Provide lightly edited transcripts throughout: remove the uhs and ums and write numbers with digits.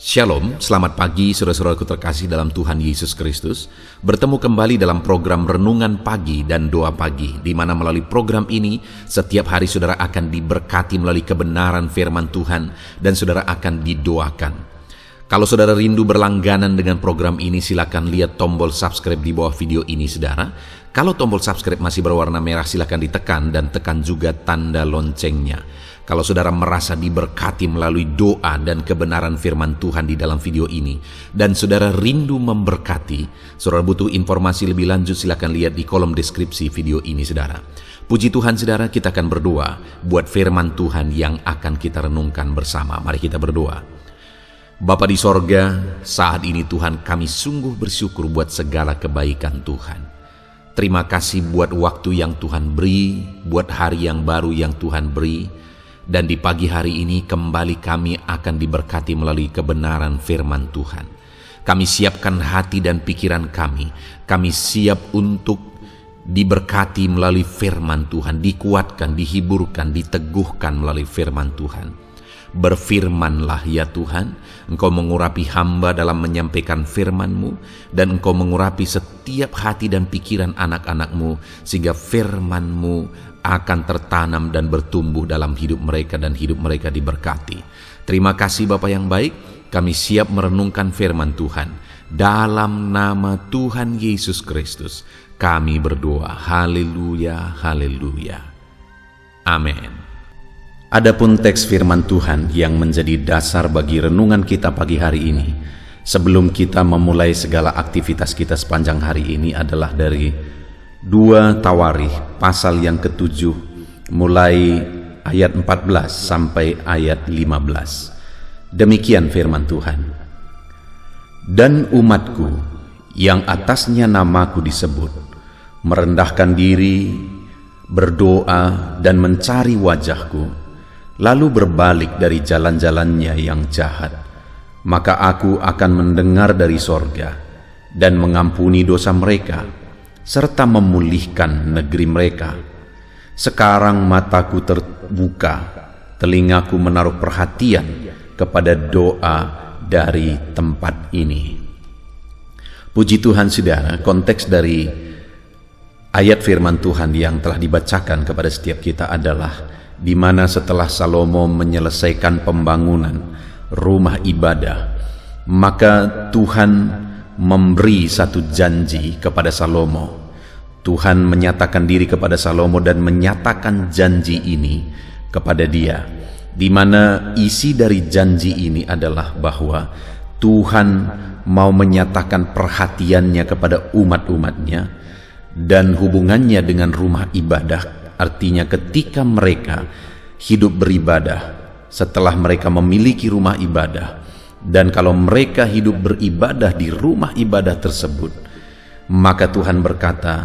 Shalom, selamat pagi saudara-saudaraku terkasih dalam Tuhan Yesus Kristus. Bertemu kembali dalam program Renungan Pagi dan Doa Pagi, di mana melalui program ini setiap hari saudara akan diberkati melalui kebenaran firman Tuhan dan saudara akan didoakan. Kalau saudara rindu berlangganan dengan program ini, silakan lihat tombol subscribe di bawah video ini saudara. Kalau tombol subscribe masih berwarna merah, silakan ditekan dan tekan juga tanda loncengnya. Kalau saudara merasa diberkati melalui doa dan kebenaran firman Tuhan di dalam video ini, dan saudara rindu memberkati, saudara butuh informasi lebih lanjut, silakan lihat di kolom deskripsi video ini saudara. Puji Tuhan saudara, kita akan berdoa buat firman Tuhan yang akan kita renungkan bersama. Mari kita berdoa. Bapa di sorga, saat ini Tuhan kami sungguh bersyukur buat segala kebaikan Tuhan. Terima kasih buat waktu yang Tuhan beri, buat hari yang baru yang Tuhan beri. Dan di pagi hari ini kembali kami akan diberkati melalui kebenaran firman Tuhan. Kami siapkan hati dan pikiran kami. Kami siap untuk diberkati melalui firman Tuhan, dikuatkan, dihiburkan, diteguhkan melalui firman Tuhan. Berfirmanlah ya Tuhan, Engkau mengurapi hamba dalam menyampaikan firman-Mu, dan Engkau mengurapi setiap hati dan pikiran anak-anak-Mu, sehingga firman-Mu akan tertanam dan bertumbuh dalam hidup mereka dan hidup mereka diberkati. Terima kasih Bapa yang baik, kami siap merenungkan firman Tuhan. Dalam nama Tuhan Yesus Kristus, kami berdoa. Haleluya, haleluya. Amin. Adapun teks firman Tuhan yang menjadi dasar bagi renungan kita pagi hari ini, sebelum kita memulai segala aktivitas kita sepanjang hari ini, adalah dari 2 Tawarikh pasal yang ke-7 mulai ayat 14 sampai ayat 15. Demikian firman Tuhan. Dan umatku yang atasnya namaku disebut, merendahkan diri, berdoa dan mencari wajahku, lalu berbalik dari jalan-jalannya yang jahat, maka aku akan mendengar dari sorga dan mengampuni dosa mereka, serta memulihkan negeri mereka. Sekarang mataku terbuka, telingaku menaruh perhatian kepada doa dari tempat ini. Puji Tuhan saudara, konteks dari ayat firman Tuhan yang telah dibacakan kepada setiap kita adalah di mana setelah Salomo menyelesaikan pembangunan rumah ibadah, maka Tuhan memberi satu janji kepada Salomo. Tuhan menyatakan diri kepada Salomo dan menyatakan janji ini kepada dia, di mana isi dari janji ini adalah bahwa Tuhan mau menyatakan perhatiannya kepada umat-umatnya dan hubungannya dengan rumah ibadah. Artinya ketika mereka hidup beribadah, setelah mereka memiliki rumah ibadah, dan kalau mereka hidup beribadah di rumah ibadah tersebut, maka Tuhan berkata,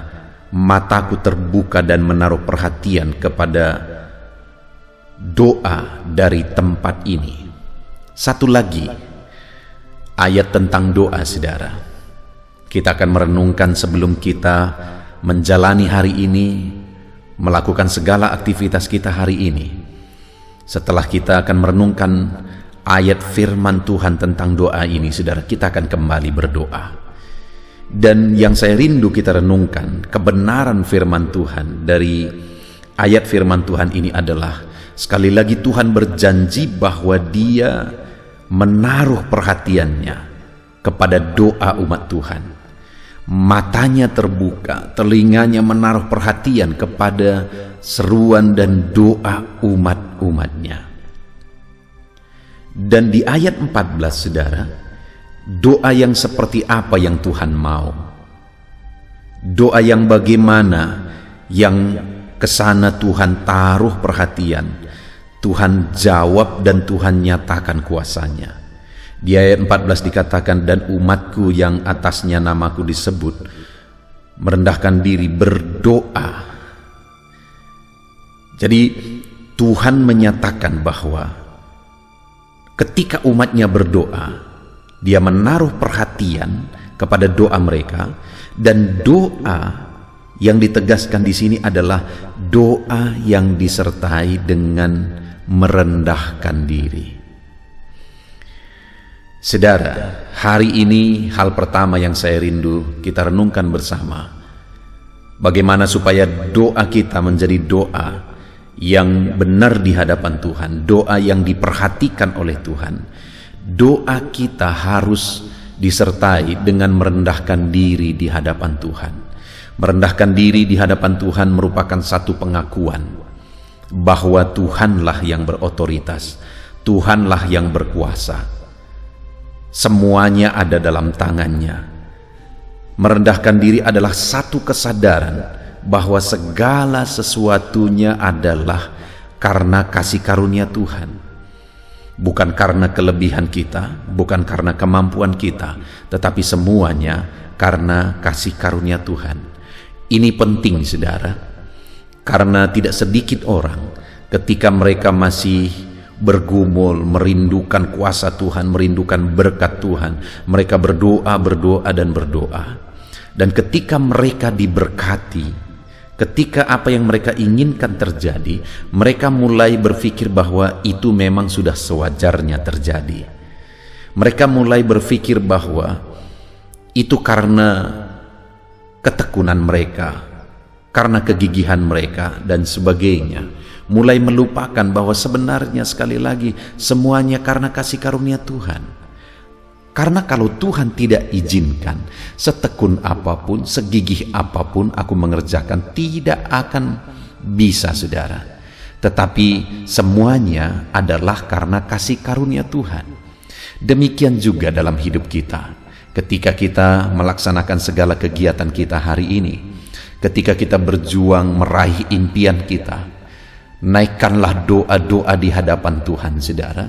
mataku terbuka dan menaruh perhatian kepada doa dari tempat ini. Satu lagi ayat tentang doa saudara, kita akan merenungkan sebelum kita menjalani hari ini, melakukan segala aktivitas kita hari ini. Setelah kita akan merenungkan ayat firman Tuhan tentang doa ini, saudara, kita akan kembali berdoa. Dan yang saya rindu kita renungkan, kebenaran firman Tuhan dari ayat firman Tuhan ini adalah, sekali lagi Tuhan berjanji bahwa Dia menaruh perhatiannya kepada doa umat Tuhan. Matanya terbuka, telinganya menaruh perhatian kepada seruan dan doa umat-umatnya. Dan di ayat 14 saudara, doa yang seperti apa yang Tuhan mau? Doa yang bagaimana, yang kesana Tuhan taruh perhatian, Tuhan jawab dan Tuhan nyatakan kuasanya. Di ayat 14 dikatakan, dan umatku yang atasnya namaku disebut, merendahkan diri, berdoa. Jadi Tuhan menyatakan bahwa ketika umatnya berdoa, Dia menaruh perhatian kepada doa mereka, dan doa yang ditegaskan di sini adalah doa yang disertai dengan merendahkan diri. Saudara, hari ini hal pertama yang saya rindu kita renungkan bersama, bagaimana supaya doa kita menjadi doa yang benar di hadapan Tuhan, doa yang diperhatikan oleh Tuhan. Doa kita harus disertai dengan merendahkan diri di hadapan Tuhan. Merendahkan diri di hadapan Tuhan merupakan satu pengakuan bahwa Tuhanlah yang berotoritas, Tuhanlah yang berkuasa. Semuanya ada dalam tangannya. Merendahkan diri adalah satu kesadaran bahwa segala sesuatunya adalah karena kasih karunia Tuhan. Bukan karena kelebihan kita, bukan karena kemampuan kita, tetapi semuanya karena kasih karunia Tuhan. Ini penting, saudara, karena tidak sedikit orang ketika mereka masih bergumul, merindukan kuasa Tuhan, merindukan berkat Tuhan, mereka berdoa dan berdoa. Dan ketika mereka diberkati, ketika apa yang mereka inginkan terjadi, mereka mulai berpikir bahwa itu memang sudah sewajarnya terjadi. Mereka mulai berpikir bahwa itu karena ketekunan mereka, karena kegigihan mereka dan sebagainya. Mulai melupakan bahwa sebenarnya sekali lagi semuanya karena kasih karunia Tuhan. Karena kalau Tuhan tidak izinkan, setekun apapun, segigih apapun aku mengerjakan, tidak akan bisa, saudara. Tetapi semuanya adalah karena kasih karunia Tuhan. Demikian juga dalam hidup kita. Ketika kita melaksanakan segala kegiatan kita hari ini, ketika kita berjuang meraih impian kita, naikkanlah doa-doa di hadapan Tuhan, saudara.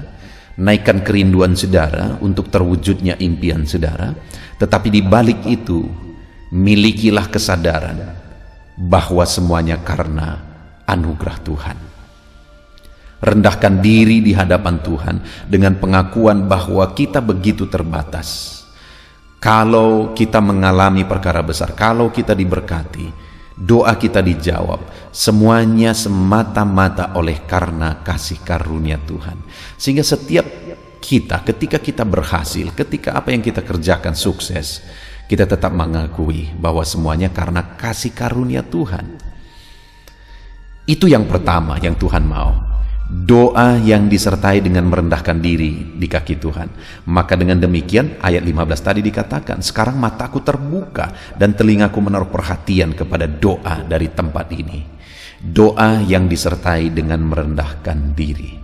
Naikkan kerinduan saudara untuk terwujudnya impian saudara. Tetapi di balik itu, milikilah kesadaran bahwa semuanya karena anugerah Tuhan. Rendahkan diri di hadapan Tuhan dengan pengakuan bahwa kita begitu terbatas. Kalau kita mengalami perkara besar, kalau kita diberkati, doa kita dijawab, semuanya semata-mata oleh karena kasih karunia Tuhan. Sehingga setiap kita, ketika kita berhasil, ketika apa yang kita kerjakan sukses, kita tetap mengakui bahwa semuanya karena kasih karunia Tuhan. Itu yang pertama yang Tuhan mau. Doa yang disertai dengan merendahkan diri di kaki Tuhan. Maka dengan demikian ayat 15 tadi dikatakan, sekarang mataku terbuka dan telingaku menaruh perhatian kepada doa dari tempat ini. Doa yang disertai dengan merendahkan diri.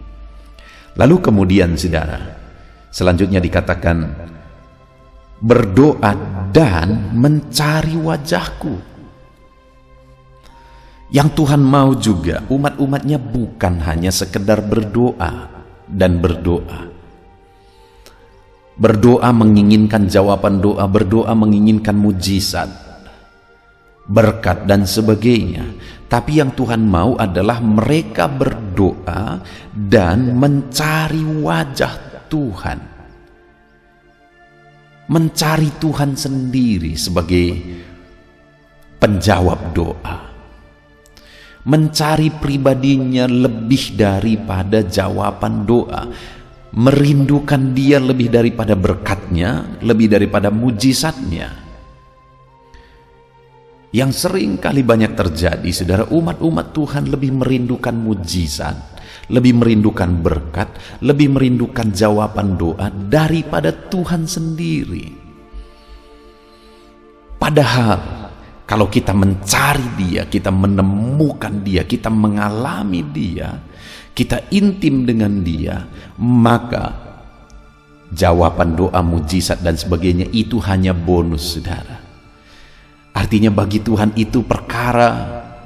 Lalu kemudian, saudara, selanjutnya dikatakan berdoa dan mencari wajahku. Yang Tuhan mau juga umat-umatnya bukan hanya sekedar berdoa dan berdoa. Berdoa menginginkan jawaban doa, berdoa menginginkan mujizat, berkat dan sebagainya. Tapi yang Tuhan mau adalah mereka berdoa dan mencari wajah Tuhan. Mencari Tuhan sendiri sebagai penjawab doa. Mencari pribadinya lebih daripada jawaban doa, merindukan dia lebih daripada berkatnya, lebih daripada mujizatnya. Yang sering kali banyak terjadi, saudara, umat-umat Tuhan lebih merindukan mujizat, lebih merindukan berkat, lebih merindukan jawaban doa daripada Tuhan sendiri. Padahal kalau kita mencari dia, kita menemukan dia, kita mengalami dia, kita intim dengan dia, maka jawaban doa, mujizat dan sebagainya itu hanya bonus, saudara. Artinya bagi Tuhan itu perkara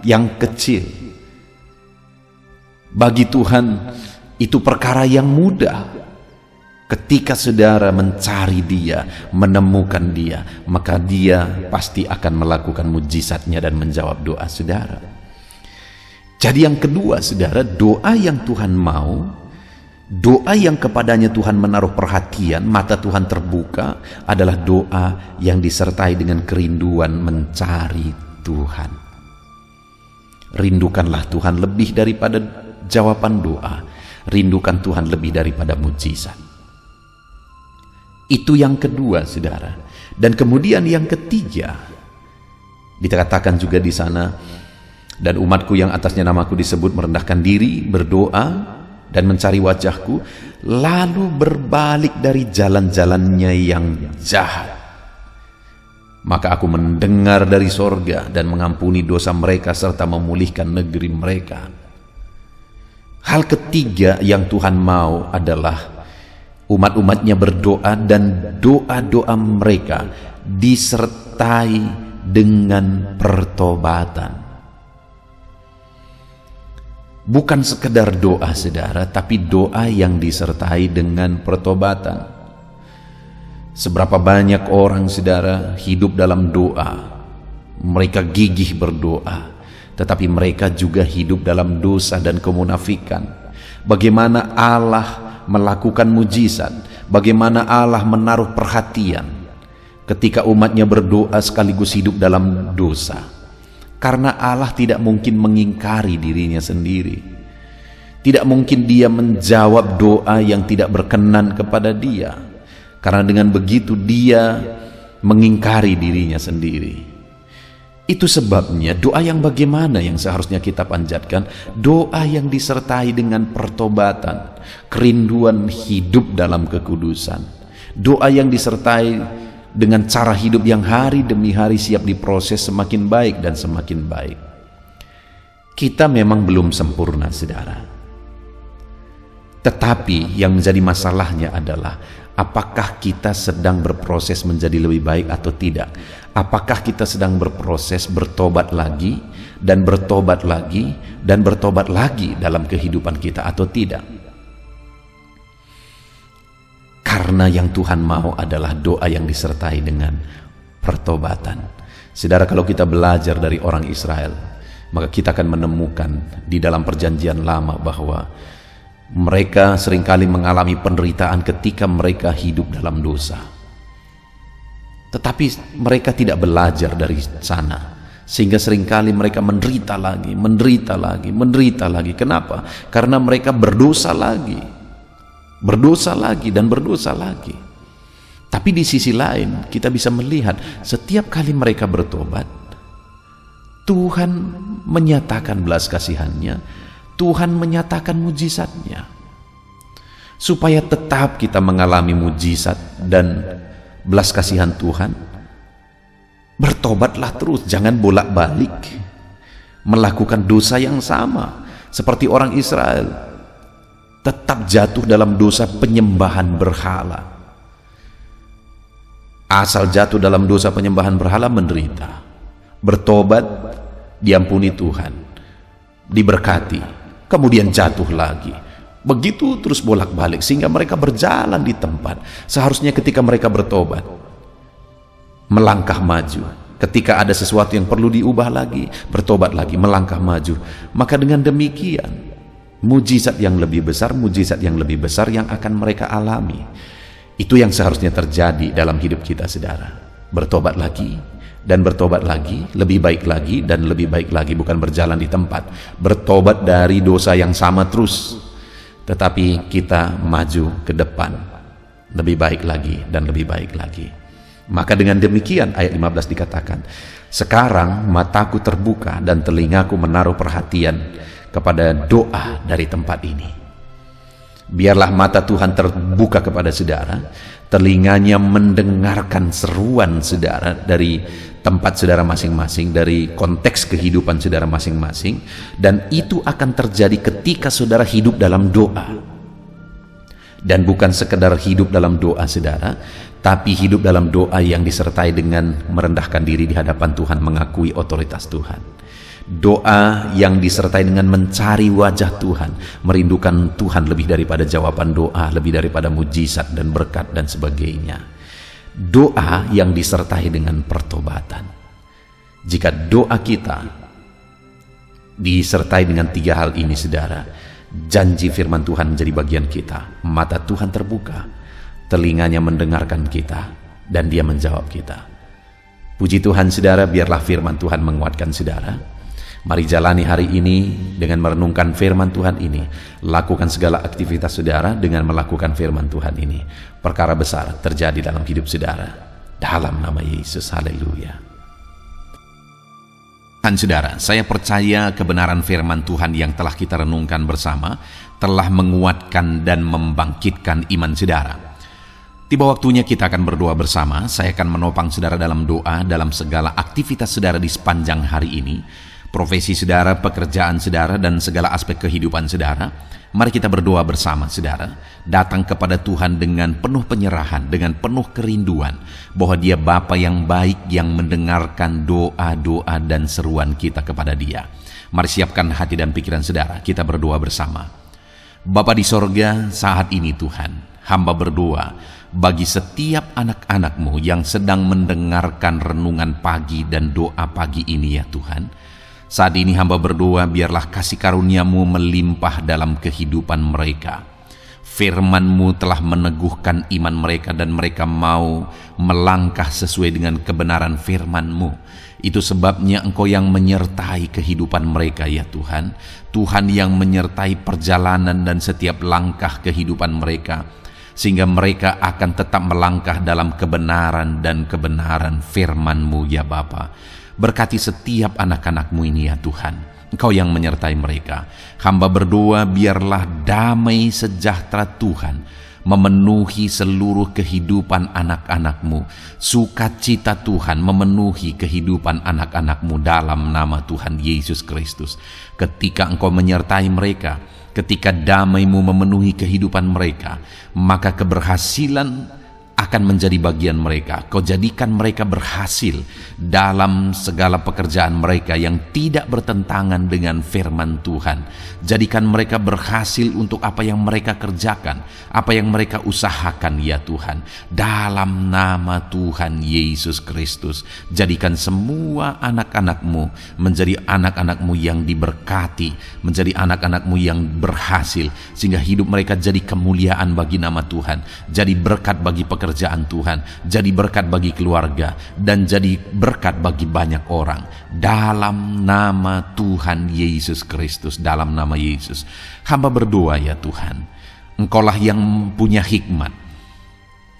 yang kecil. Bagi Tuhan itu perkara yang mudah. Ketika saudara mencari dia, menemukan dia, maka dia pasti akan melakukan mujizatnya dan menjawab doa saudara. Jadi yang kedua, saudara, doa yang Tuhan mau, doa yang kepadanya Tuhan menaruh perhatian, mata Tuhan terbuka, adalah doa yang disertai dengan kerinduan mencari Tuhan. Rindukanlah Tuhan lebih daripada jawaban doa, rindukan Tuhan lebih daripada mujizat. Itu yang kedua, saudara. Dan kemudian yang ketiga, dikatakan juga di sana, dan umatku yang atasnya namaku disebut merendahkan diri, berdoa, dan mencari wajahku, lalu berbalik dari jalan-jalannya yang jahat. Maka aku mendengar dari sorga dan mengampuni dosa mereka serta memulihkan negeri mereka. Hal ketiga yang Tuhan mau adalah umat-umatnya berdoa dan doa-doa mereka disertai dengan pertobatan. Bukan sekedar doa, saudara, tapi doa yang disertai dengan pertobatan. Seberapa banyak orang, saudara, hidup dalam doa. Mereka gigih berdoa, tetapi mereka juga hidup dalam dosa dan kemunafikan. Bagaimana Allah melakukan mujizat, bagaimana Allah menaruh perhatian ketika umatnya berdoa sekaligus hidup dalam dosa. Karena Allah tidak mungkin mengingkari dirinya sendiri. Tidak mungkin dia menjawab doa yang tidak berkenan kepada dia. Karena dengan begitu dia mengingkari dirinya sendiri. Itu sebabnya doa yang bagaimana yang seharusnya kita panjatkan? Doa yang disertai dengan pertobatan, kerinduan hidup dalam kekudusan. Doa yang disertai dengan cara hidup yang hari demi hari siap diproses semakin baik dan semakin baik. Kita memang belum sempurna, saudara. Tetapi yang menjadi masalahnya adalah apakah kita sedang berproses menjadi lebih baik atau tidak? Apakah kita sedang berproses bertobat lagi dan bertobat lagi dan bertobat lagi dalam kehidupan kita atau tidak? Karena yang Tuhan mau adalah doa yang disertai dengan pertobatan. Saudara, kalau kita belajar dari orang Israel, maka kita akan menemukan di dalam perjanjian lama bahwa mereka seringkali mengalami penderitaan ketika mereka hidup dalam dosa. Tetapi mereka tidak belajar dari sana, sehingga seringkali mereka menderita lagi, menderita lagi, menderita lagi. Kenapa? Karena mereka berdosa lagi, berdosa lagi, dan berdosa lagi. Tapi di sisi lain kita bisa melihat setiap kali mereka bertobat, Tuhan menyatakan belas kasihannya, Tuhan menyatakan mujizatnya, supaya tetap kita mengalami mujizat dan belas kasihan Tuhan. Bertobatlah terus, jangan bolak-balik melakukan dosa yang sama seperti orang Israel, tetap jatuh dalam dosa penyembahan berhala. Asal jatuh dalam dosa penyembahan berhala, menderita. Bertobat, diampuni Tuhan, diberkati, kemudian jatuh lagi. Begitu terus bolak-balik sehingga mereka berjalan di tempat. Seharusnya ketika mereka bertobat, melangkah maju. Ketika ada sesuatu yang perlu diubah lagi, bertobat lagi, melangkah maju. Maka dengan demikian, mujizat yang lebih besar, mujizat yang lebih besar yang akan mereka alami. Itu yang seharusnya terjadi dalam hidup kita, saudara. Bertobat lagi dan bertobat lagi, lebih baik lagi dan lebih baik lagi. Bukan berjalan di tempat, bertobat dari dosa yang sama terus, tetapi kita maju ke depan, lebih baik lagi dan lebih baik lagi. Maka dengan demikian ayat 15 dikatakan, sekarang mataku terbuka dan telingaku menaruh perhatian kepada doa dari tempat ini. Biarlah mata Tuhan terbuka kepada saudara, telinganya mendengarkan seruan saudara dari tempat saudara masing-masing, dari konteks kehidupan saudara masing-masing, dan itu akan terjadi ketika saudara hidup dalam doa. Dan bukan sekedar hidup dalam doa, saudara, tapi hidup dalam doa yang disertai dengan merendahkan diri di hadapan Tuhan, mengakui otoritas Tuhan. Doa yang disertai dengan mencari wajah Tuhan, merindukan Tuhan lebih daripada jawaban doa, lebih daripada mujizat dan berkat dan sebagainya. Doa yang disertai dengan pertobatan. Jika doa kita disertai dengan tiga hal ini, saudara, janji firman Tuhan menjadi bagian kita. Mata Tuhan terbuka, telinganya mendengarkan kita, dan dia menjawab kita. Puji Tuhan, saudara, biarlah firman Tuhan menguatkan saudara. Mari jalani hari ini dengan merenungkan firman Tuhan ini. Lakukan segala aktivitas saudara dengan melakukan firman Tuhan ini. Perkara besar terjadi dalam hidup saudara. Dalam nama Yesus, haleluya. Dan saudara, saya percaya kebenaran firman Tuhan yang telah kita renungkan bersama telah menguatkan dan membangkitkan iman saudara. Tiba waktunya kita akan berdoa bersama. Saya akan menopang saudara dalam doa dalam segala aktivitas saudara di sepanjang hari ini. Profesi saudara, pekerjaan saudara, dan segala aspek kehidupan saudara. Mari kita berdoa bersama saudara. Datang kepada Tuhan dengan penuh penyerahan, dengan penuh kerinduan bahwa Dia Bapa yang baik yang mendengarkan doa-doa dan seruan kita kepada Dia. Mari siapkan hati dan pikiran saudara. Kita berdoa bersama. Bapa di sorga, saat ini Tuhan, hamba berdoa bagi setiap anak-anak-Mu yang sedang mendengarkan renungan pagi dan doa pagi ini ya Tuhan. Saat ini hamba berdoa biarlah kasih karunia-Mu melimpah dalam kehidupan mereka. Firman-Mu telah meneguhkan iman mereka dan mereka mau melangkah sesuai dengan kebenaran firman-Mu. Itu sebabnya Engkau yang menyertai kehidupan mereka ya Tuhan. Tuhan yang menyertai perjalanan dan setiap langkah kehidupan mereka, sehingga mereka akan tetap melangkah dalam kebenaran dan kebenaran firman-Mu ya Bapa. Berkati setiap anak-anak-Mu ini ya Tuhan. Engkau yang menyertai mereka. Hamba berdoa biarlah damai sejahtera Tuhan memenuhi seluruh kehidupan anak-anak-Mu. Sukacita Tuhan memenuhi kehidupan anak-anak-Mu dalam nama Tuhan Yesus Kristus. Ketika Engkau menyertai mereka, ketika damai-Mu memenuhi kehidupan mereka, maka keberhasilan akan menjadi bagian mereka. Kau jadikan mereka berhasil dalam segala pekerjaan mereka yang tidak bertentangan dengan firman Tuhan. Jadikan mereka berhasil untuk apa yang mereka kerjakan, apa yang mereka usahakan ya Tuhan. Dalam nama Tuhan Yesus Kristus, jadikan semua anak-anak-Mu menjadi anak-anak-Mu yang diberkati, menjadi anak-anak-Mu yang berhasil, sehingga hidup mereka jadi kemuliaan bagi nama Tuhan, jadi berkat bagi pekerjaan Tuhan, jadi berkat bagi keluarga, dan jadi berkat bagi banyak orang. Dalam nama Tuhan Yesus Kristus, dalam nama Yesus, hamba berdoa ya Tuhan, Engkaulah yang punya hikmat.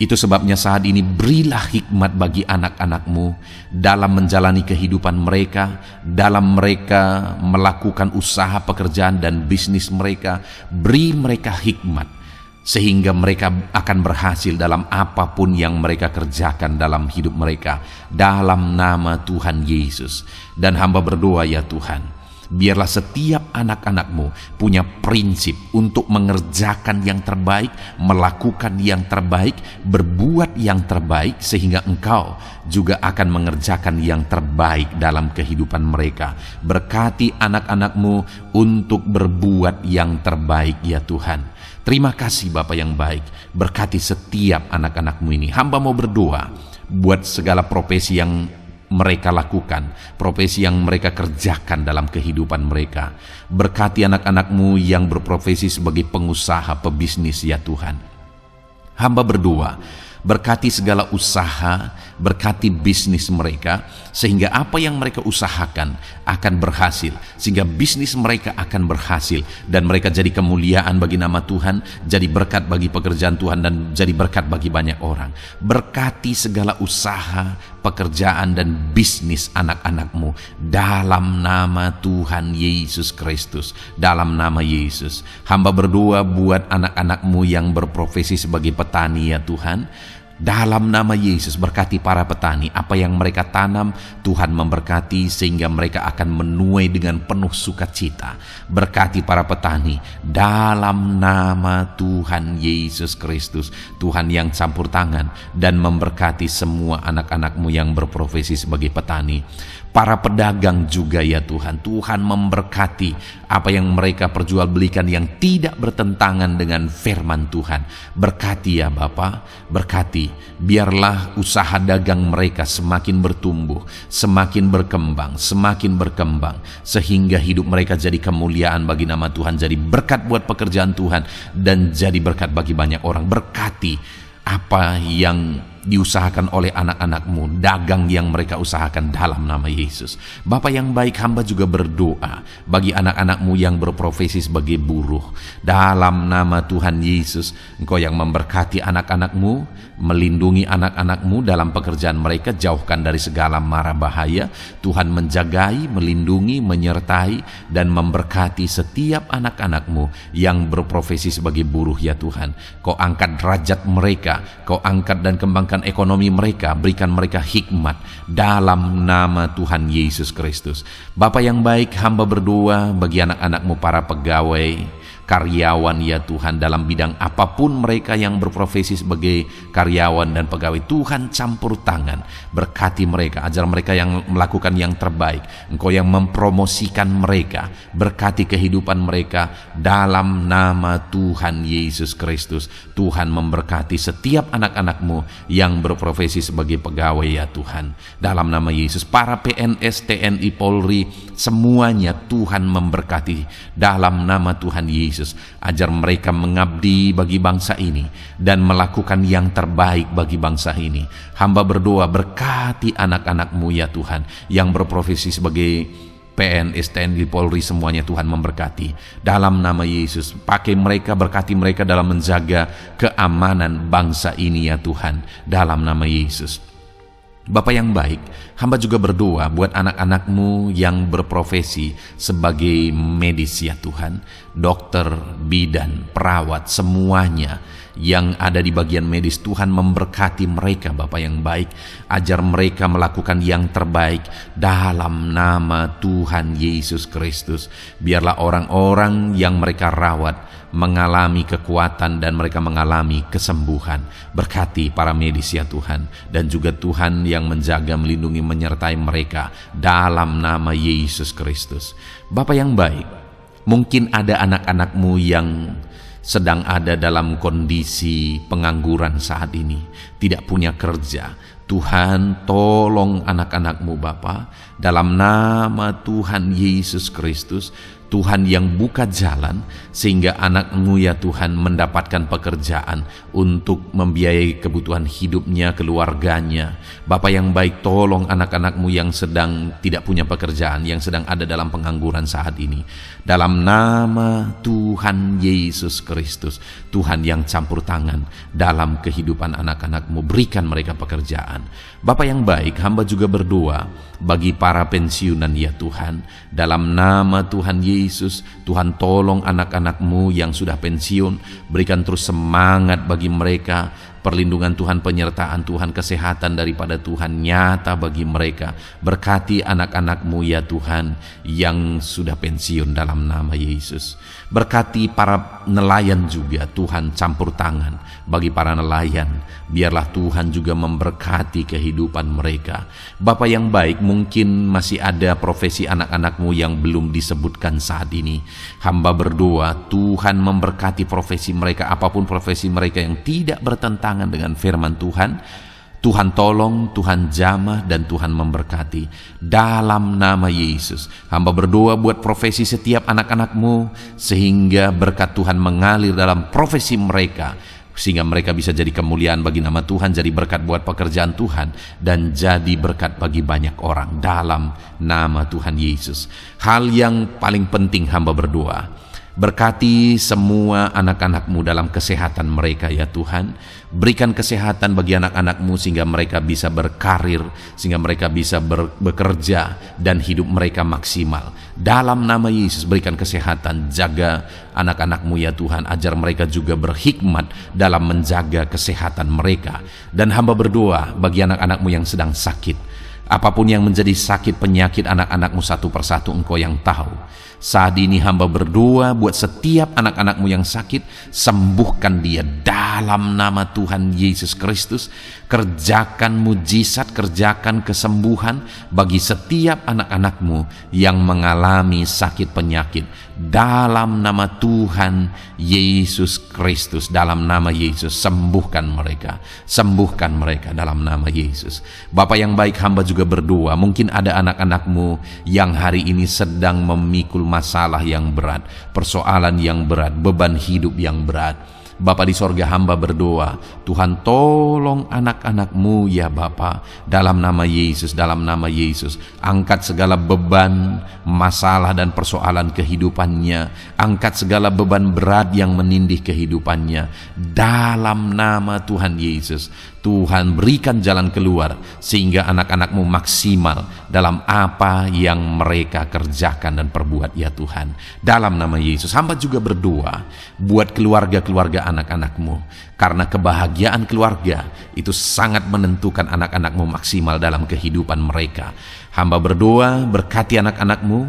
Itu sebabnya saat ini berilah hikmat bagi anak-anak-Mu dalam menjalani kehidupan mereka, dalam mereka melakukan usaha pekerjaan dan bisnis mereka. Beri mereka hikmat sehingga mereka akan berhasil dalam apapun yang mereka kerjakan dalam hidup mereka, dalam nama Tuhan Yesus. Dan hamba berdoa ya Tuhan, biarlah setiap anak-anak-Mu punya prinsip untuk mengerjakan yang terbaik, melakukan yang terbaik, berbuat yang terbaik, sehingga Engkau juga akan mengerjakan yang terbaik dalam kehidupan mereka. Berkati anak-anak-Mu untuk berbuat yang terbaik ya Tuhan. Terima kasih Bapa yang baik. Berkati setiap anak-anak-Mu ini. Hamba mau berdoa buat segala profesi yang mereka lakukan, profesi yang mereka kerjakan dalam kehidupan mereka. Berkati anak-anak-Mu yang berprofesi sebagai pengusaha, pebisnis ya Tuhan. Hamba berdoa, berkati segala usaha, berkati bisnis mereka, sehingga apa yang mereka usahakan akan berhasil, sehingga bisnis mereka akan berhasil, dan mereka jadi kemuliaan bagi nama Tuhan, jadi berkat bagi pekerjaan Tuhan, dan jadi berkat bagi banyak orang. Berkati segala usaha, pekerjaan, dan bisnis anak-anak-Mu dalam nama Tuhan Yesus Kristus, dalam nama Yesus. Hamba berdoa buat anak-anak-Mu yang berprofesi sebagai petani ya Tuhan. Dalam nama Yesus, berkati para petani. Apa yang mereka tanam, Tuhan memberkati sehingga mereka akan menuai dengan penuh sukacita. Berkati para petani dalam nama Tuhan Yesus Kristus. Tuhan yang campur tangan dan memberkati semua anak-anak-Mu yang berprofesi sebagai petani. Para pedagang juga ya Tuhan. Tuhan memberkati apa yang mereka perjualbelikan yang tidak bertentangan dengan firman Tuhan. Berkati ya Bapa, berkati. Biarlah usaha dagang mereka semakin bertumbuh, semakin berkembang, sehingga hidup mereka jadi kemuliaan bagi nama Tuhan, jadi berkat buat pekerjaan Tuhan, dan jadi berkat bagi banyak orang. Berkati apa yang diusahakan oleh anak-anakmu, dagang yang mereka usahakan dalam nama Yesus. Bapa yang baik, hamba juga berdoa bagi anak-anakmu yang berprofesi sebagai buruh. Dalam nama Tuhan Yesus, Engkau yang memberkati anak-anakmu, melindungi anak-anakmu dalam pekerjaan mereka, jauhkan dari segala mara bahaya. Tuhan menjagai, melindungi, menyertai, dan memberkati setiap anak-anakmu yang berprofesi sebagai buruh ya Tuhan. Kau angkat derajat mereka, Kau angkat dan kembangkan ekonomi mereka, berikan mereka hikmat dalam nama Tuhan Yesus Kristus. Bapa yang baik, hamba berdoa bagi anak-anakmu para pegawai, karyawan ya Tuhan, dalam bidang apapun mereka yang berprofesi sebagai karyawan dan pegawai. Tuhan campur tangan, berkati mereka, ajar mereka yang melakukan yang terbaik. Engkau yang mempromosikan mereka, berkati kehidupan mereka dalam nama Tuhan Yesus Kristus. Tuhan memberkati setiap anak-anakmu yang berprofesi sebagai pegawai ya Tuhan, dalam nama Yesus. Para PNS, TNI, Polri, semuanya Tuhan memberkati dalam nama Tuhan Yesus. Ajar mereka mengabdi bagi bangsa ini dan melakukan yang terbaik bagi bangsa ini. Hamba berdoa, berkati anak-anakmu ya Tuhan yang berprofesi sebagai PNS, TNI, Polri, semuanya Tuhan memberkati dalam nama Yesus. Pakai mereka, berkati mereka dalam menjaga keamanan bangsa ini ya Tuhan, dalam nama Yesus. Bapa yang baik, hamba juga berdoa buat anak-anakmu yang berprofesi sebagai medis ya Tuhan, dokter, bidan, perawat, semuanya yang ada di bagian medis. Tuhan memberkati mereka Bapa yang baik, ajar mereka melakukan yang terbaik dalam nama Tuhan Yesus Kristus. Biarlah orang-orang yang mereka rawat mengalami kekuatan dan mereka mengalami kesembuhan. Berkati para medis ya Tuhan, dan juga Tuhan yang menjaga, melindungi, menyertai mereka dalam nama Yesus Kristus. Bapa yang baik, mungkin ada anak-anakmu yang sedang ada dalam kondisi pengangguran saat ini, tidak punya kerja. Tuhan, tolong anak-anakmu Bapa, dalam nama Tuhan Yesus Kristus. Tuhan yang buka jalan sehingga anakmu ya Tuhan mendapatkan pekerjaan untuk membiayai kebutuhan hidupnya, keluarganya. Bapa yang baik, tolong anak-anakmu yang sedang tidak punya pekerjaan, yang sedang ada dalam pengangguran saat ini. Dalam nama Tuhan Yesus Kristus, Tuhan yang campur tangan dalam kehidupan anak-anakmu, berikan mereka pekerjaan. Bapa yang baik, hamba juga berdoa bagi para pensiunan ya Tuhan, dalam nama Tuhan Yesus. Tuhan tolong anak-anakmu yang sudah pensiun, berikan terus semangat bagi mereka, perlindungan Tuhan, penyertaan Tuhan, kesehatan daripada Tuhan nyata bagi mereka. Berkati anak-anakmu ya Tuhan yang sudah pensiun dalam nama Yesus. Berkati para nelayan juga, Tuhan campur tangan bagi para nelayan. Biarlah Tuhan juga memberkati kehidupan mereka. Bapa yang baik, mungkin masih ada profesi anak-anakmu yang belum disebutkan saat ini. Hamba berdoa Tuhan memberkati profesi mereka, apapun profesi mereka yang tidak bertentangan dengan firman Tuhan. Tuhan tolong, Tuhan jamah, dan Tuhan memberkati dalam nama Yesus. Hamba berdoa buat profesi setiap anak-anakmu, sehingga berkat Tuhan mengalir dalam profesi mereka, sehingga mereka bisa jadi kemuliaan bagi nama Tuhan, jadi berkat buat pekerjaan Tuhan, dan jadi berkat bagi banyak orang dalam nama Tuhan Yesus. Hal yang paling penting hamba berdoa, berkati semua anak-anakmu dalam kesehatan mereka ya Tuhan. Berikan kesehatan bagi anak-anakmu sehingga mereka bisa berkarir, sehingga mereka bisa bekerja dan hidup mereka maksimal. Dalam nama Yesus berikan kesehatan, jaga anak-anakmu ya Tuhan, ajar mereka juga berhikmat dalam menjaga kesehatan mereka. Dan hamba berdoa bagi anak-anakmu yang sedang sakit, apapun yang menjadi sakit penyakit anak-anakmu satu persatu Engkau yang tahu. Saat ini hamba berdoa buat setiap anak-anakmu yang sakit, sembuhkan dia dalam nama Tuhan Yesus Kristus. Kerjakan mujizat, kerjakan kesembuhan bagi setiap anak-anakmu yang mengalami sakit penyakit dalam nama Tuhan Yesus Kristus. Dalam nama Yesus sembuhkan mereka dalam nama Yesus. Bapa yang baik, hamba juga berdoa, mungkin ada anak-anakmu yang hari ini sedang memikul masalah yang berat, persoalan yang berat, beban hidup yang berat. Bapa di sorga, hamba berdoa, Tuhan tolong anak-anak-Mu ya Bapa, dalam nama Yesus, dalam nama Yesus. Angkat segala beban, masalah dan persoalan kehidupannya, angkat segala beban berat yang menindih kehidupannya, dalam nama Tuhan Yesus. Tuhan berikan jalan keluar sehingga anak-anak-Mu maksimal dalam apa yang mereka kerjakan dan perbuat ya Tuhan. Dalam nama Yesus, hamba juga berdoa buat keluarga-keluarga anak-anak-Mu, karena kebahagiaan keluarga itu sangat menentukan anak-anak-Mu maksimal dalam kehidupan mereka. Hamba berdoa, berkati anak-anak-Mu,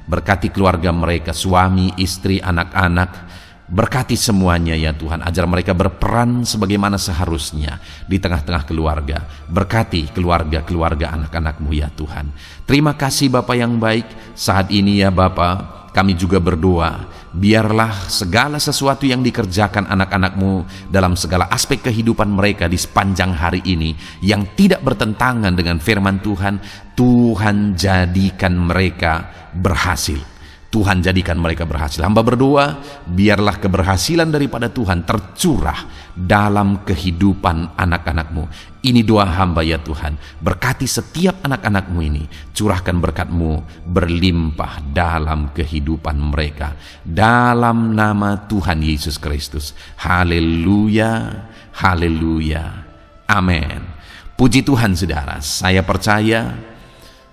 berkati keluarga mereka, suami, istri, anak-anak. Berkati semuanya ya Tuhan, ajar mereka berperan sebagaimana seharusnya di tengah-tengah keluarga. Berkati keluarga-keluarga anak-anak-Mu ya Tuhan. Terima kasih Bapa yang baik. Saat ini ya Bapa, kami juga berdoa, biarlah segala sesuatu yang dikerjakan anak-anak-Mu dalam segala aspek kehidupan mereka di sepanjang hari ini yang tidak bertentangan dengan firman Tuhan, Tuhan jadikan mereka berhasil. Tuhan jadikan mereka berhasil. Hamba berdoa, biarlah keberhasilan daripada Tuhan tercurah dalam kehidupan anak-anak-Mu. Ini doa hamba ya Tuhan. Berkati setiap anak-anak-Mu ini. Curahkan berkat-Mu berlimpah dalam kehidupan mereka. Dalam nama Tuhan Yesus Kristus. Haleluya, haleluya, amin. Puji Tuhan saudara, saya percaya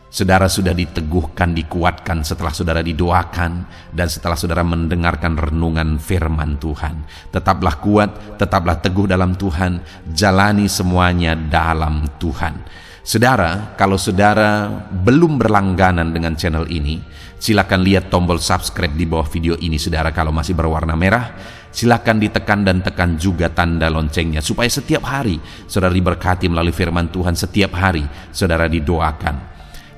saudara sudah diteguhkan, dikuatkan setelah saudara didoakan dan setelah saudara mendengarkan renungan firman Tuhan. Tetaplah kuat, tetaplah teguh dalam Tuhan, jalani semuanya dalam Tuhan. Saudara, kalau saudara belum berlangganan dengan channel ini, silakan lihat tombol subscribe di bawah video ini. Saudara, kalau masih berwarna merah, silakan ditekan dan tekan juga tanda loncengnya supaya setiap hari saudara diberkati melalui firman Tuhan. Setiap hari saudara didoakan.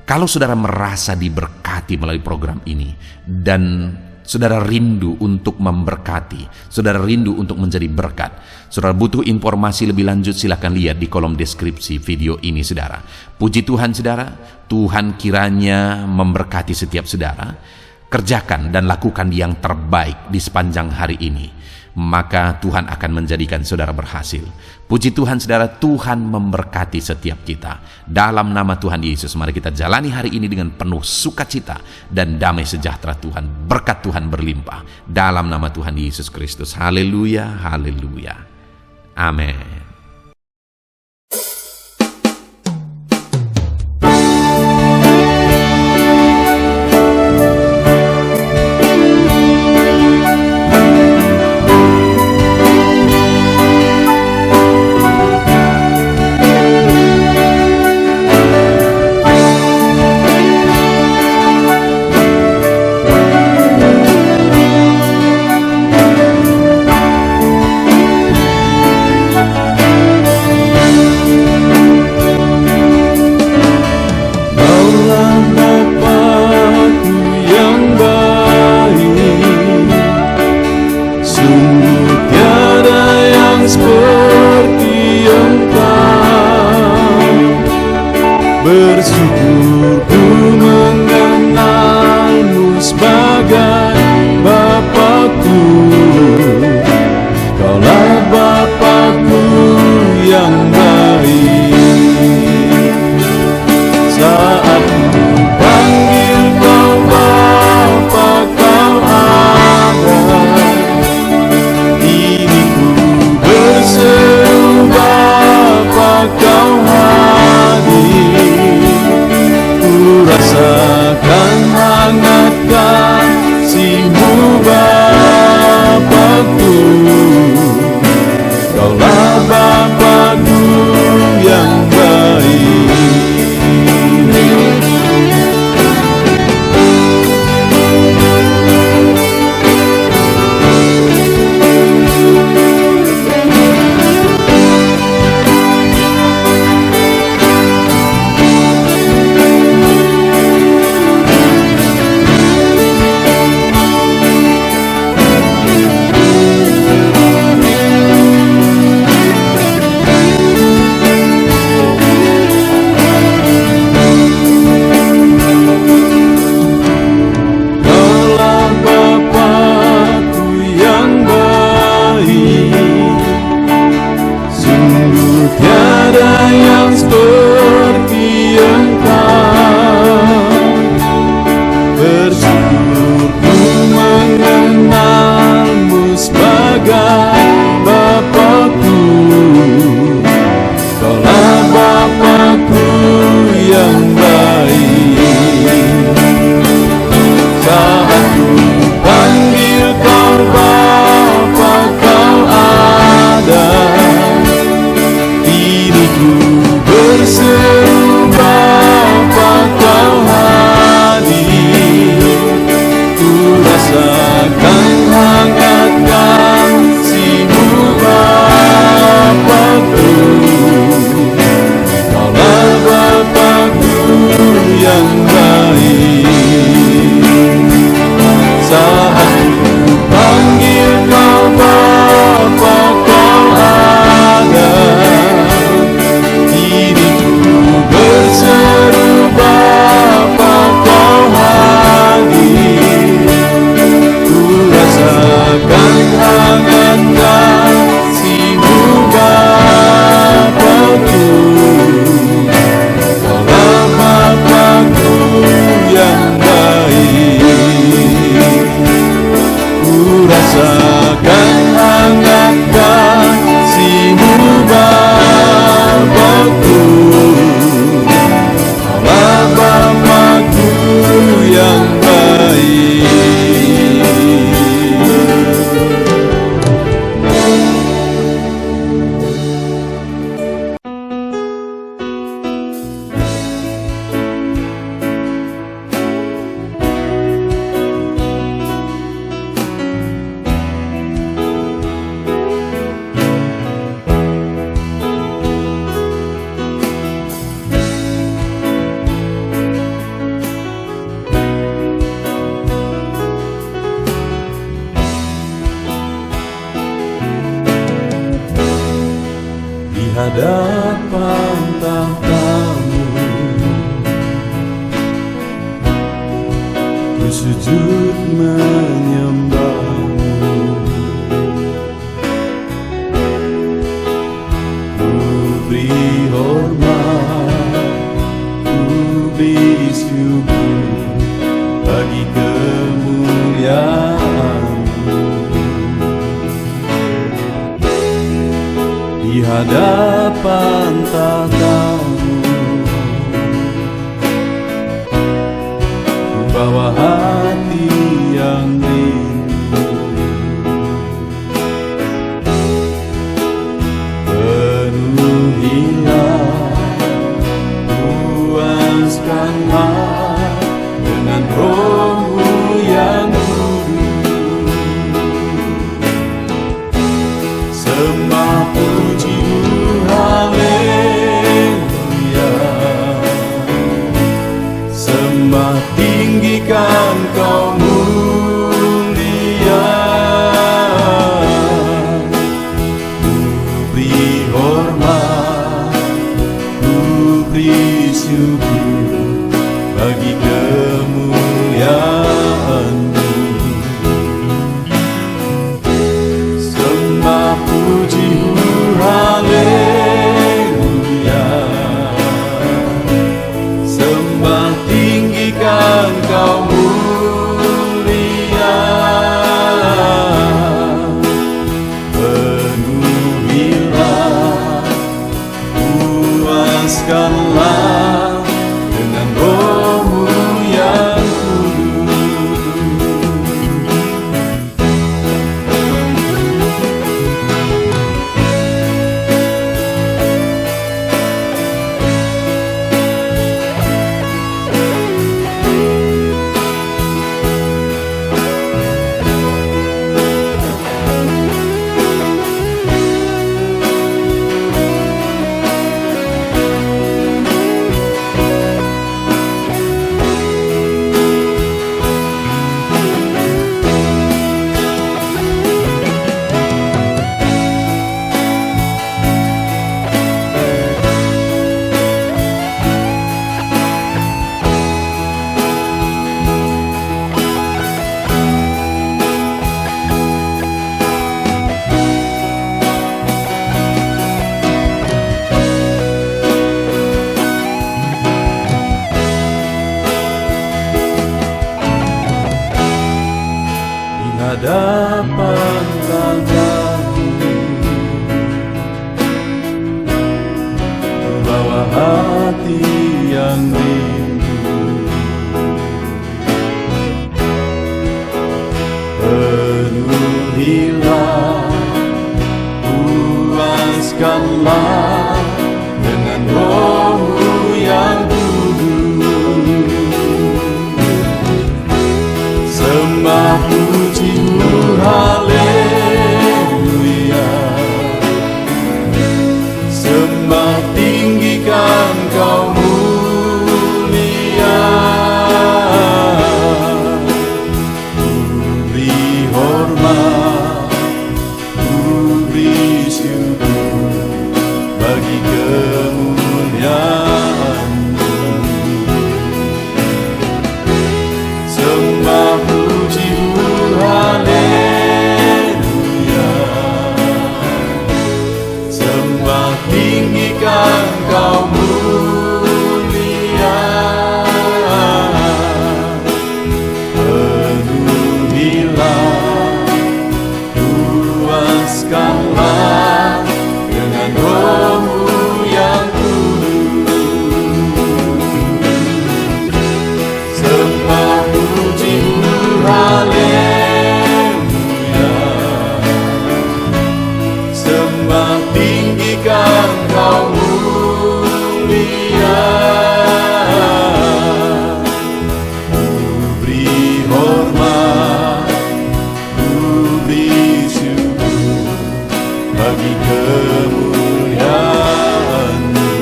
Kalau saudara merasa diberkati melalui program ini dan saudara rindu untuk memberkati, saudara rindu untuk menjadi berkat, saudara butuh informasi lebih lanjut, silakan lihat di kolom deskripsi video ini saudara. Puji Tuhan saudara, Tuhan kiranya memberkati setiap saudara. Kerjakan dan lakukan yang terbaik di sepanjang hari ini, maka Tuhan akan menjadikan saudara berhasil. Puji Tuhan saudara, Tuhan memberkati setiap kita. Dalam nama Tuhan Yesus, mari kita jalani hari ini dengan penuh sukacita dan damai sejahtera Tuhan. Berkat Tuhan berlimpah. Dalam nama Tuhan Yesus Kristus. Haleluya, haleluya. Amin. tiada yang seperti Engkau. Bersyukur ku mengenalmu sebagai Bapakku. Kaulah Bapakku yang baik. Saat ku panggil kau Bapa, kau ada. Kini ku berseru Bapa, kau hadir. Ku rasakan hangat kasih-Mu Bapakku. Kaulah Bapakku yang baik. Saat ku panggil kau Bapa, kau ada. Kini ku berseru Bapa, kau hadir. Ku rasakan hangat kasih-Mu Bapakku. Kaulah Bapakku yang baik. Ku rasakan hangat kasih-Mu Bapakku. Kaulah Bapakku yang baik. Di hadapan tahta-Mu ku sujud menyembah-Mu. Ku beri hormat, ku beri syukur bagi kemuliaan-Mu. Di hadapan tahta-Mu ku bawa hati yang rindu. Penuhilah, puaskanlah dengan Roh-Mu yang kudus. Sembah puji haleluya. Sembah tinggikan Kau mulia. Ku beri hormat, ku beri syukur bagi kemuliaan-Mu. Sembah puji haleluya. Sembah tinggikan Kau mulia. Penuhilah, hadapan tanganmu, bawa hati yang rindu, penuhilah, puaskanlah dengan Roh-Mu yang sembah puji-Mu, haleluya. Sembah tinggikan Kau mulia. Ku beri hormat, ku beri syukur bagi kemuliaan-Mu. Sembah puji-Mu, haleluya. Sembah tinggikan Kau mulia. Penuhilah, puaskanlah dengan Roh-Mu yang sembah puji-Mu, haleluya. Sembah tinggikan Kau mulia. Ku beri hormat, ku beri syukur bagi kemuliaan-Mu.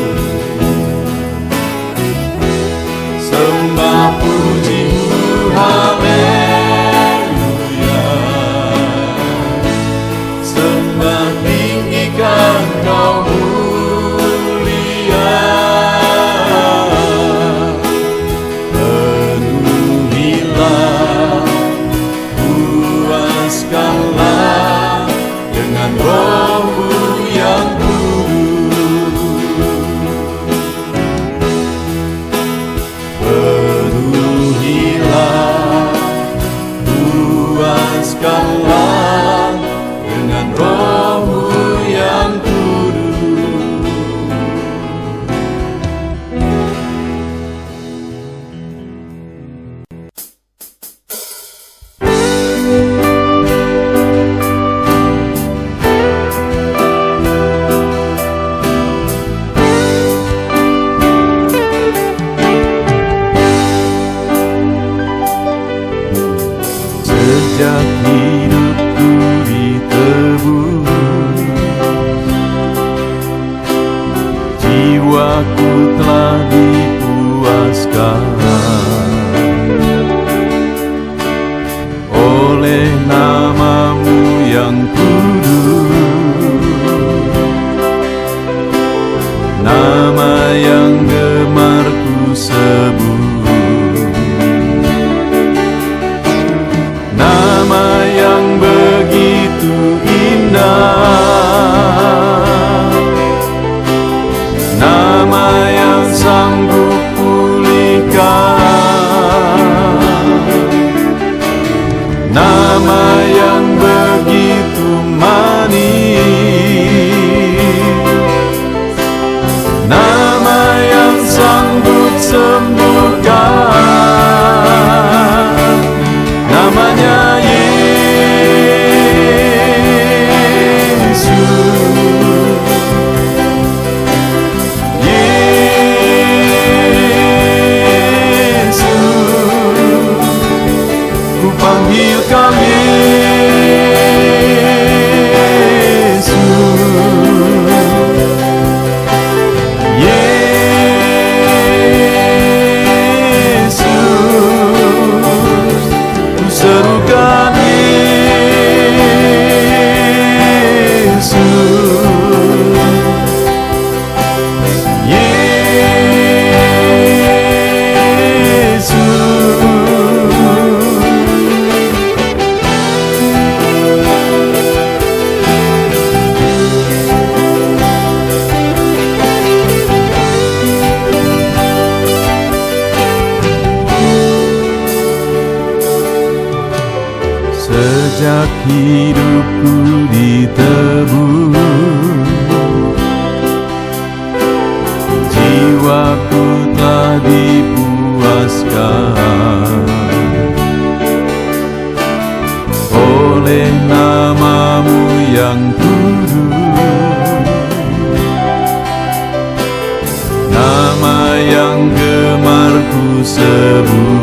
Sembah puji-Mu, haleluya. Sembah tinggikan Kau mulia. Penuhilah, puaskanlah dengan Roh-Mu yang penuhilah, puaskanlah dengan Roh-Mu yang sejak hidupku ditebus, jiwaku telah dipuaskan oleh nama-Mu yang kudus, nama yang gemar ku sebut, nama yang begitu indah, nama yang sanggup pulihkan, nama yang begitu manis, nama yang sanggup sembuh. hidupku ditebus, jiwaku telah dipuaskan oleh nama-Mu yang kudus, nama yang gemar ku sebut.